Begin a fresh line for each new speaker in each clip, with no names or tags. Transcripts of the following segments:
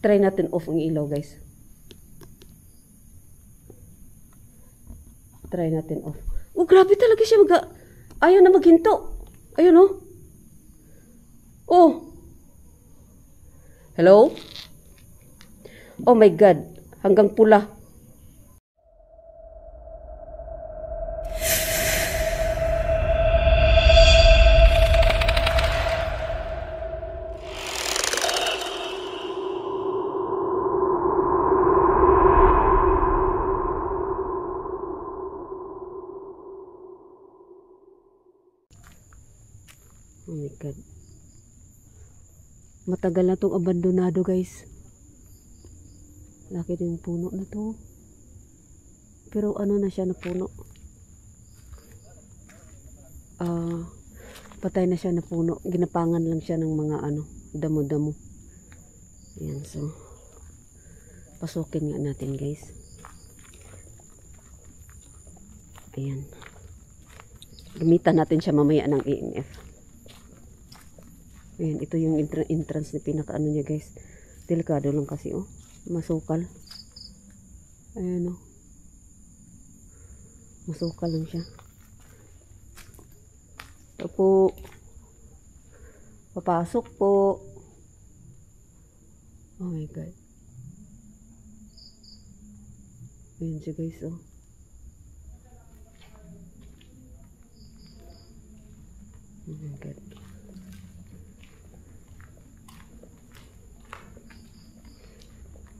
Try natin off ang ilaw, guys. Try natin off. Oh, grabe talaga siya ayaw na maghinto. Ayun, oh. Oh. Hello? Oh my God. Hanggang pula. Oh my God. Matagal na itong abandonado, guys. Laki din puno na to. Pero ano na siya na puno? Patay na siya na puno. Ginapangan lang siya ng mga damo-damo. Ayan, so pasukin nga natin, guys. Ayan. Gamitan natin siya mamaya ng EMF. Ayan, ito yung entrance na pinaka niya, guys. Delikado lang kasi, oh. Masukal. Ayan, oh. Masukal lang siya. Ito po. Papasok po. Oh my God. Ayan siya, guys, oh. Oh my God.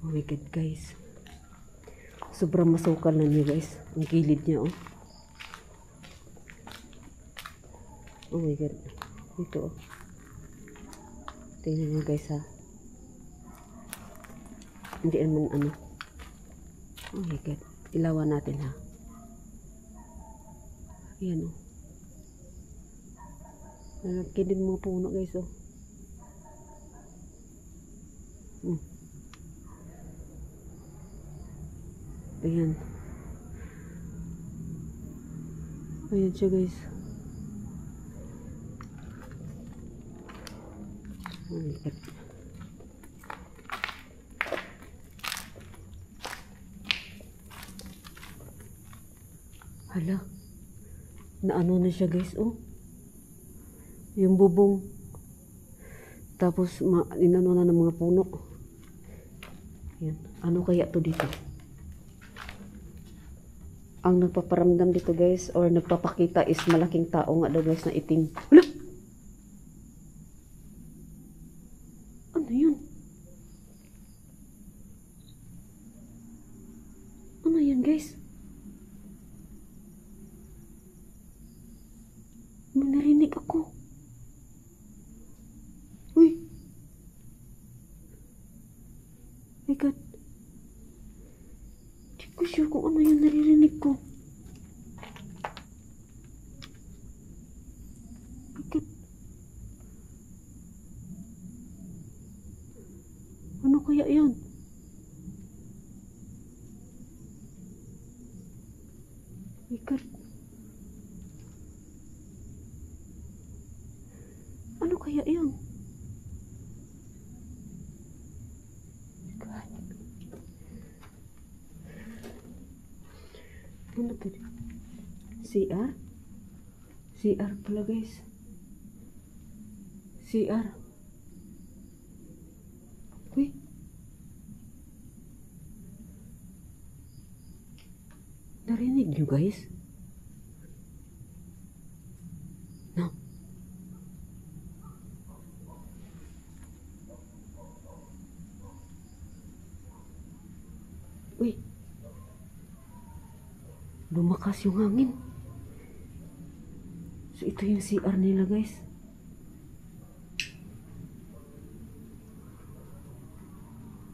Oh my God, guys. Sobrang masukal na niya, guys. Ang gilid niya, oh. Oh my God. Ito, oh. Tingnan niyo, guys, ha. Hindi naman Oh my God. Ilawan natin, ha. Ayan, oh. Nagkilid mga puno, guys, oh. Ayan. Ayan siya, guys. Oh my God. Hala. Naano na siya, guys, oh. Yung bubong. Tapos, inano na ng mga puno. Ayan. Ano kaya to dito? Ang nagpaparamdam dito, guys, or nagpapakita is malaking tao nga daw, guys, na itim. Wala! Ano yun? Ano yan, guys? May narinig ako. Uy! My God. Di ko sure kung ano yung naririnig ko. My God. Ano kaya yun? My God. Ano kaya yun? God. Ano to? CR? CR pala, guys. CR. Uy. Narinig nyo, guys? No. Uy. Lumakas yung hangin. So, ito yung CR nila, guys.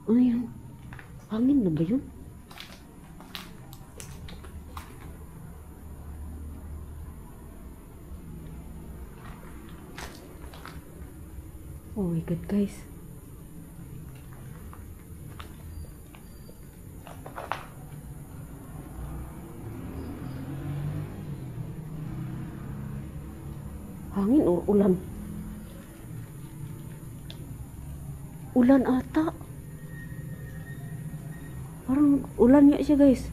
Ano yun? Hangin na ba yun? Oh my God, guys. Hangin o ulan? Ulan ata. Parang ulan nga siya guys.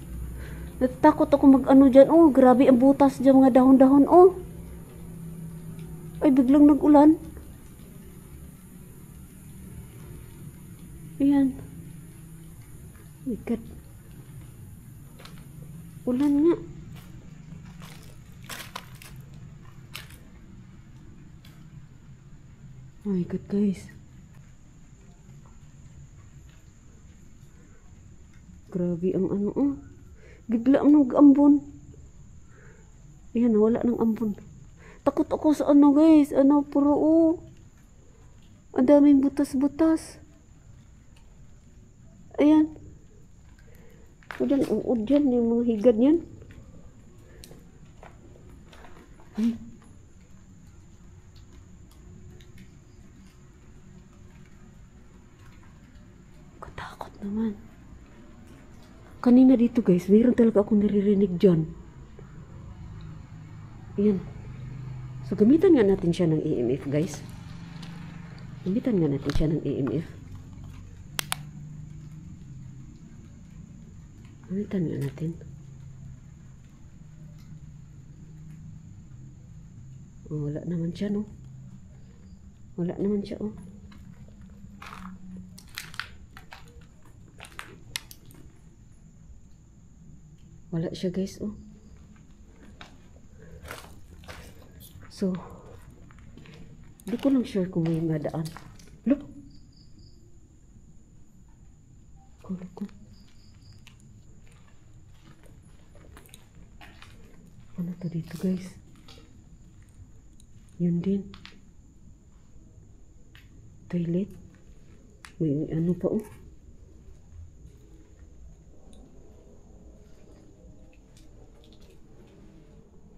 Natatakot ako mag-ano dyan. Oh, grabe ang butas dyan mga dahon-dahon. Oh. Ay, biglang nag-ulan. Ayan. Oh my God. Ulan nga. Oh my God guys. Grabe ang ano oh. Bigla ang nag-ambon. Ayan, wala ng ambon. Takot ako sa ano guys. Ano, puro oh. Ang daming butas-butas. Ayan. O dyan, uod dyan. Yung mga higad yan. Ay. Katakot naman. Kanina dito guys, mayroon talaga akong naririnig dyan. Ayan. So, gamitan nga natin siya ng EMF guys. Gamitan nga natin siya ng EMF. Gamitan nga natin. Oh, wala naman siya, no? Wala naman siya, oh. Wala siya guys, oh. So, di ko lang sure kung may madaan. Look! Kulo ko. Ano to dito guys? Yun din. Toilet. May ano pa, oh.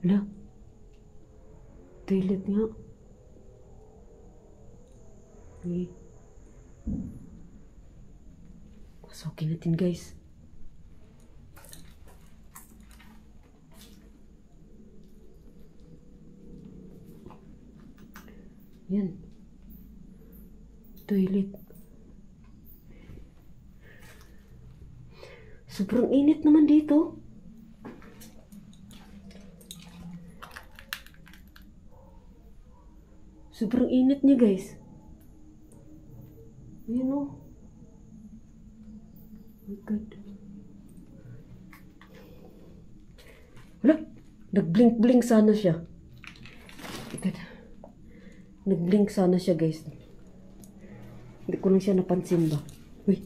Wala. Toilet nga. Okay. Pasukin natin guys. Yan. Toilet. Sobrang init naman dito. Sobrang init niya guys. Ayan o. Oh my God. Wala. Nag-blink-blink sana siya. Oh my God. Nag-blink sana siya guys. Hindi ko lang siya napansin ba. Uy.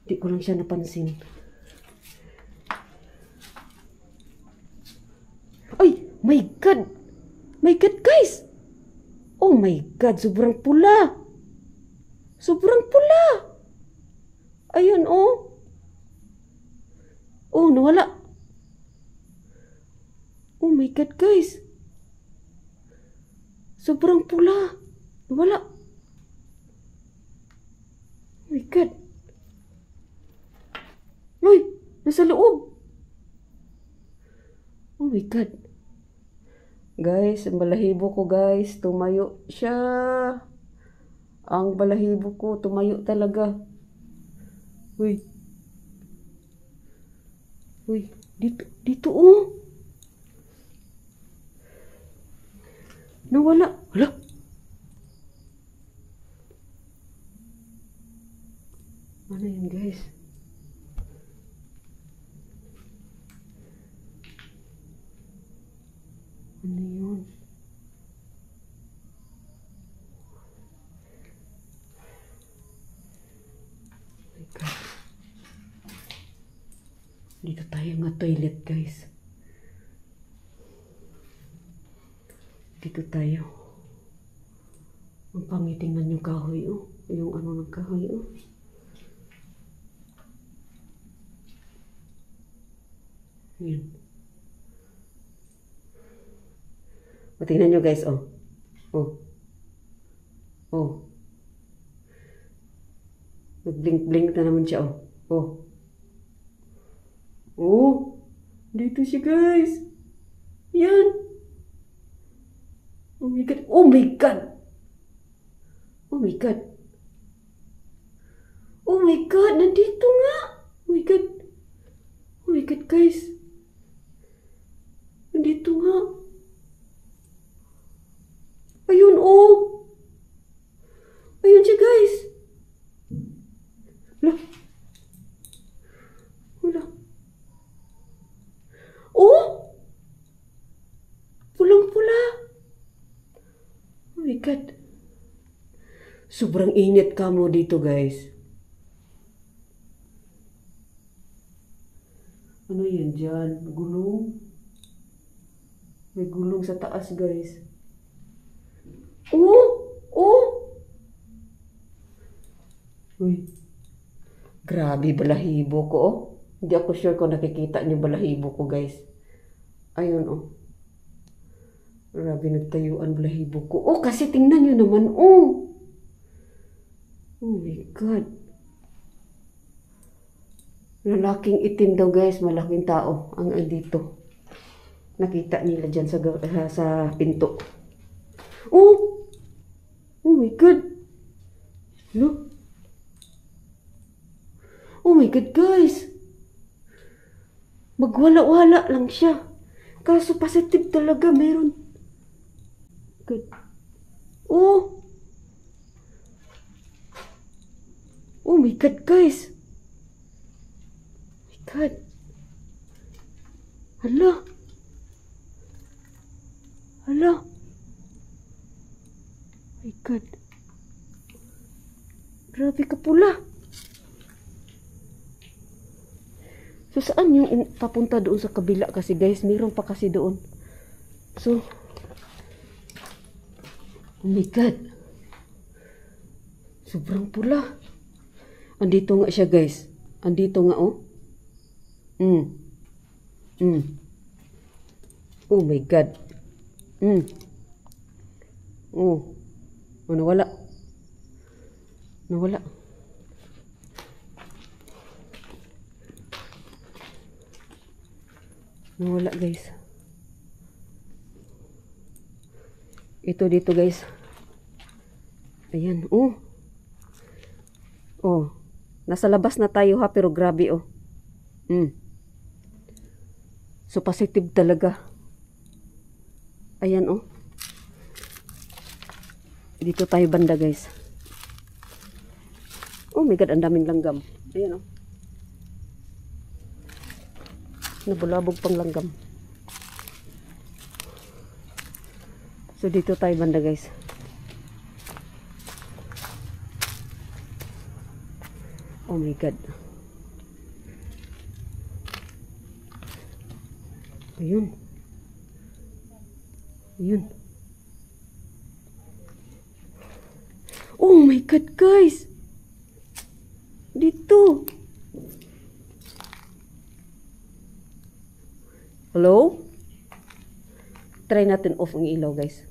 Hindi ko lang siya napansin. Ay! My God! My God guys! Oh my God! Sobrang pula! Sobrang pula! Ayun oh! Oh, nawala! Oh my God guys! Sobrang pula! Nawala! Oh my God! Uy! Nasa loob! Oh my God! Guys, ang balahibo ko guys, tumayo siya. Ang balahibo ko, tumayo talaga. Uy. Uy, dito oh. Nawala. Hala. Ano yun guys? Ano yun? Oh my God. Dito tayo nga toilet guys. Dito tayo. Ang pangitingnan yung kahoy oh. Yung ano ng kahoy oh. Yan. O, tingnan nyo guys, oh. Oh. Oh. Nag-blink-blink na naman siya, oh. Oh. Oh. Dito siya, guys. Yan. Oh my God. Oh my God. Oh my God. Oh my God, nandito nga. Oh my God. Oh my God, guys. Nandito nga. Ayun, oh. Ayun siya, guys. Wala. Wala. Oh! Pulang-pula. Oh my God. Sobrang init ka mo dito, guys. Ano yan dyan? Gulong? May gulong sa taas, guys. Oh! Oh! Uy. Grabe, balahibo ko, oh. Hindi ako sure kung nakikita niyo balahibo ko, guys. Ayun, oh. Grabe, nagtayuan balahibo ko. Oh, kasi tingnan niyo naman, oh. Oh my God. Lalaking itim daw, guys. Malaking tao ang andito. Nakita nila dyan sa pinto. Oh! Oh my God. Look. Oh my God, guys. Magwala-wala lang siya. Kaso positive talaga. Meron. Good. Oh! Oh my God, guys. God. Hala. Hala. My God. Grabe ka pula. So, saan yung papunta doon sa kabila kasi, guys? Meron pa kasi doon. So, oh my God. Sobrang pula. Andito nga siya, guys. Andito nga, oh. Oh my God. Oh. Oh, nawala. Nawala. Nawala, guys. Ito dito, guys. Ayan, oh. Oh. Nasa labas na tayo, ha, pero grabe, oh. So, positive talaga. Ayan, oh. Dito tayo banda, guys. Oh my God, ang daming langgam. Ayan, oh. Nabulabog pang langgam. So, dito tayo banda, guys. Oh my God. Ayun. Ayun. Oh my God, guys. Dito. Hello? Try natin off ang ilaw, guys.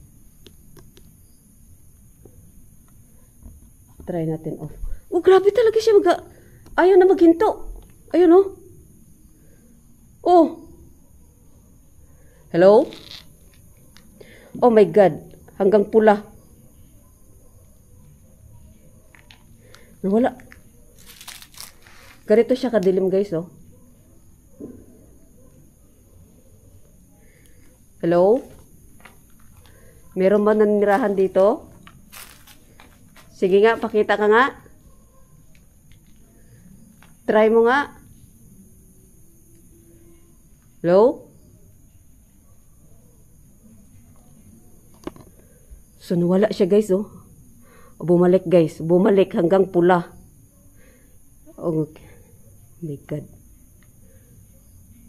Try natin off. Oh, grabe talaga siya ayaw na maghinto. Ayun, oh. Oh. Hello? Oh my God. Hanggang pula. Nawala. Ganito siya kadilim, guys, oh. Hello? Meron ba nanirahan dito? Sige nga, pakita ka nga. Try mo nga. Hello? So, nawala siya, guys, oh. Bumalik, guys. Bumalik hanggang pula. Oh, my God.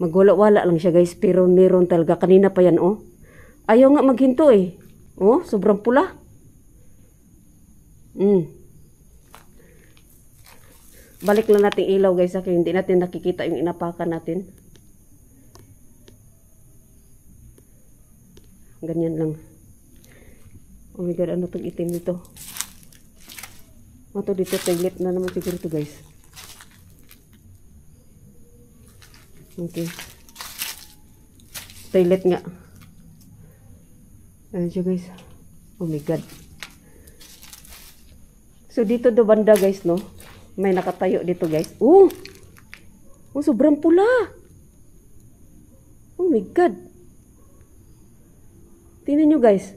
Magwala-wala lang siya, guys. Pero meron talaga. Kanina pa yan, oh. Ayaw nga maghinto, eh. Oh, sobrang pula. Balik lang natin ilaw, guys. Hindi natin nakikita yung inapakan natin. Ganyan lang. Oh my God, ano itong itim dito? Ano to dito? Toilet na naman siguro ito, guys. Okay. Toilet nga. Ayan siya, guys. Oh my God. So, dito do banda, guys, no? May nakatayo dito guys. Oh! Oh, sobrang pula. Oh my God. Tingnan nyo guys.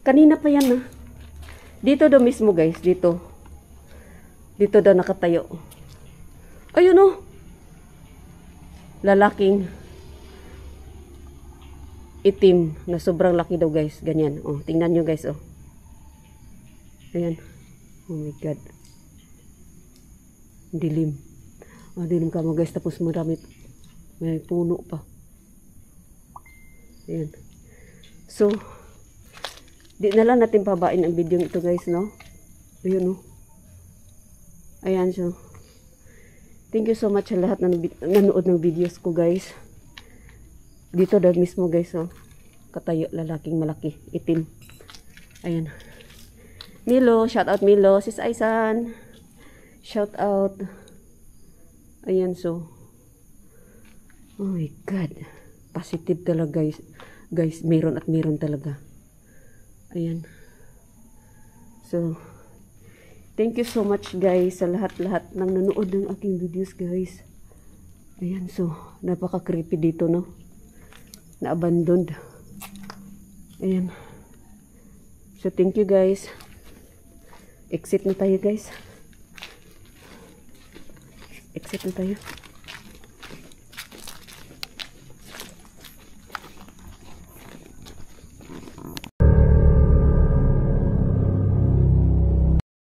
Kanina pa yan ah. Dito daw mismo guys. Dito. Dito daw nakatayo. Ayun oh. Lalaking itim na sobrang laki daw guys. Ganyan. Oh, tingnan nyo guys oh. Ayan. Oh my God. Dilim. Ah, dilim ka mo guys. Tapos marami. May puno pa. Ayan. So, di na lang natin pabain ang video ito guys, no? Ayun, no? Ayan, so. Thank you so much sa lahat na nanood ng videos ko guys. Dito daw mismo guys, oh. Katayo, lalaking malaki. Itim. Ayan. Milo, shout out Milo. Sis Aisan. Shout out. Ayan, so. Oh my God. Positive talaga, guys. Guys, meron at meron talaga. Ayan. So, thank you so much, guys, sa lahat-lahat ng nanood ng aking videos, guys. Ayan, so, napaka-creepy dito, no? Na-abandoned. Ayan. So, thank you, guys. Exit na tayo, guys. Exit na tayo.